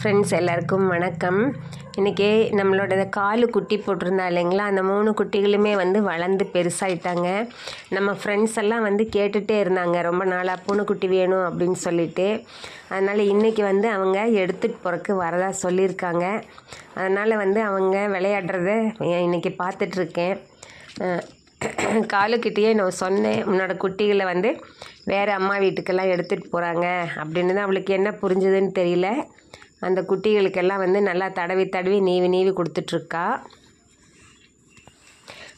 Friends எல்லாருக்கும் வணக்கம். இன்றைக்கி நம்மளோட காலு குட்டி போட்டிருந்தா இல்லைங்களா, அந்த 3 குட்டிகளுமே வளர்ந்து பெருசாயிட்டாங்க. நம்ம ஃப்ரெண்ட்ஸ் எல்லாம் கேட்டுகிட்டே இருந்தாங்க, ரொம்ப நாளாக பூனைக்குட்டி வேணும் அப்படின்னு சொல்லிட்டு. அதனால் இன்றைக்கி அவங்க எடுத்துகிட்டு போகிறக்கு வரதா சொல்லியிருக்காங்க. அதனால் அவங்க விளையாடுறத இன்றைக்கி பார்த்துட்ருக்கேன். காலுக்கிட்டேயே நான் சொன்னேன், உன்னோட குட்டிகளை வேறு அம்மா வீட்டுக்கெல்லாம் எடுத்துகிட்டு போகிறாங்க அப்படின்னு தான். அவளுக்கு என்ன புரிஞ்சுதுன்னு தெரியல. அந்த குட்டிகளுக்கெல்லாம் நல்லா தடவி நீவி கொடுத்துட்ருக்கா.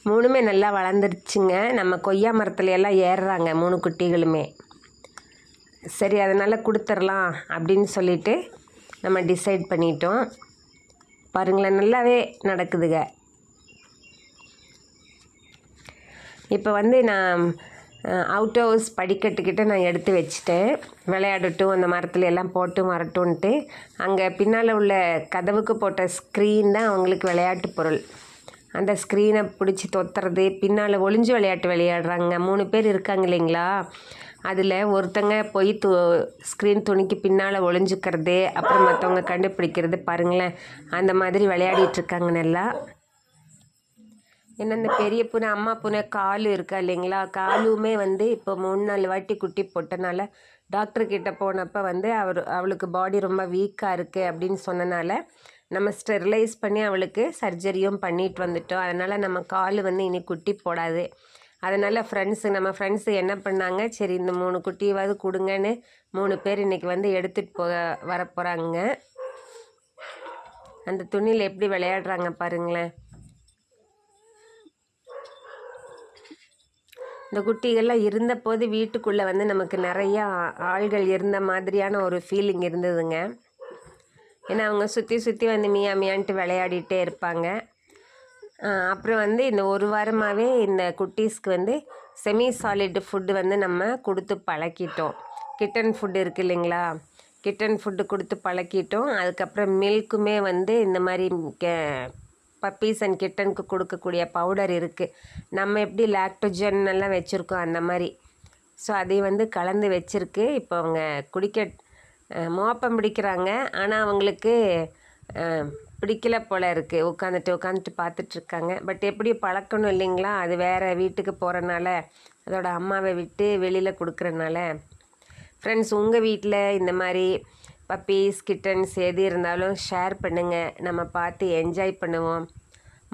3மே நல்லா வளர்ந்துருச்சுங்க. நம்ம கொய்யா மரத்துல எல்லாம் ஏறுறாங்க 3 குட்டிகளுமே. சரி, அதனால் கொடுத்துடலாம் அப்படின்னு சொல்லிட்டு நம்ம டிசைட் பண்ணிட்டோம். பாருங்களேன், நல்லாவே நடக்குதுங்க. இப்போ நான் அவுட் ஹவுஸ் படிக்கட்டுக்கிட்ட நான் எடுத்து வச்சுட்டேன். விளையாடட்டும், அந்த மரத்துல எல்லாம் போட்டு வரட்டும்ன்ட்டு. அங்கே பின்னால் உள்ள கதவுக்கு போட்ட ஸ்க்ரீன் தான் அவங்களுக்கு விளையாட்டு பொருள். அந்த ஸ்க்ரீனை பிடிச்சி தொத்துறது, பின்னால் ஒளிஞ்சு விளையாட்டு விளையாடுறாங்க. 3 பேர் இருக்காங்க இல்லைங்களா, அதில் ஒருத்தங்க போய் ஸ்க்ரீன் துணிக்கு பின்னால் ஒளிஞ்சுக்கிறது, அப்புறம் மற்றவங்க கண்டுபிடிக்கிறது. பாருங்களேன், அந்த மாதிரி விளையாடிட்டுருக்காங்க நல்லா. ஏன்னா இந்த பெரிய பூனை, அம்மா பூனை காலு இருக்கா இல்லைங்களா, காலுமே இப்போ 3-4 வாட்டி குட்டி போட்டனால டாக்டர்கிட்ட போனப்போ அவளுக்கு பாடி ரொம்ப வீக்காக இருக்குது அப்படின்னு சொன்னனால நம்ம ஸ்டெரிலைஸ் பண்ணி அவளுக்கு சர்ஜரியும் பண்ணிட்டு வந்துட்டோம். அதனால் நம்ம காலு இனி குட்டி போடாது. அதனால் நம்ம ஃப்ரெண்ட்ஸு என்ன பண்ணாங்க, சரி இந்த 3 குட்டியாவது கொடுங்கன்னு 3 பேர் இன்றைக்கி எடுத்துகிட்டு வர போகிறாங்க. அந்த துணியில் எப்படி விளையாடுறாங்க பாருங்களேன். இந்த குட்டிகள்லாம் இருந்தபோது வீட்டுக்குள்ளே நமக்கு நிறையா ஆள்கள் இருந்த மாதிரியான ஒரு ஃபீலிங் இருந்ததுங்க. ஏன்னா அவங்க சுற்றி மியா மியான்ட்டு விளையாடிட்டே இருப்பாங்க. அப்புறம் இந்த ஒரு வாரமாகவே இந்த குட்டீஸ்க்கு செமி சாலிட் ஃபுட்டு நம்ம கொடுத்து பழக்கிட்டோம். கிட்டன் ஃபுட்டு இருக்குது இல்லைங்களா, கிட்டன் ஃபுட்டு கொடுத்து பழக்கிட்டோம். அதுக்கப்புறம் மில்க்குமே இந்த மாதிரி பப்பீஸ் அண்ட் கிட்டனுக்கு கொடுக்கக்கூடிய பவுடர் இருக்குது. நம்ம எப்படி லாக்டோஜன் எல்லாம் வச்சுருக்கோம் அந்த மாதிரி. ஸோ அதை கலந்து வச்சுருக்கு. இப்போ அவங்க குடிக்க மோப்பம் பிடிக்கிறாங்க. ஆனால் அவங்களுக்கு பிடிக்கல போல் இருக்குது. உட்காந்துட்டு பார்த்துட்ருக்காங்க. பட் எப்படி பழக்கணும் இல்லைங்களா, அது வேறு வீட்டுக்கு போகிறனால, அதோட அம்மாவை விட்டு வெளியில் கொடுக்குறனால. ஃப்ரெண்ட்ஸ், உங்கள் வீட்டில் இந்த மாதிரி பப்பீஸ் கிட்டன்ஸ் எது இருந்தாலும் ஷேர் பண்ணுங்கள். நம்ம பார்த்து என்ஜாய் பண்ணுவோம்.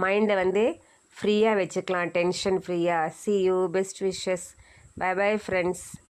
மைண்டை ஃப்ரீயாக வச்சுக்கலாம், டென்ஷன் ஃப்ரீயாக. See you, best wishes. Bye bye friends.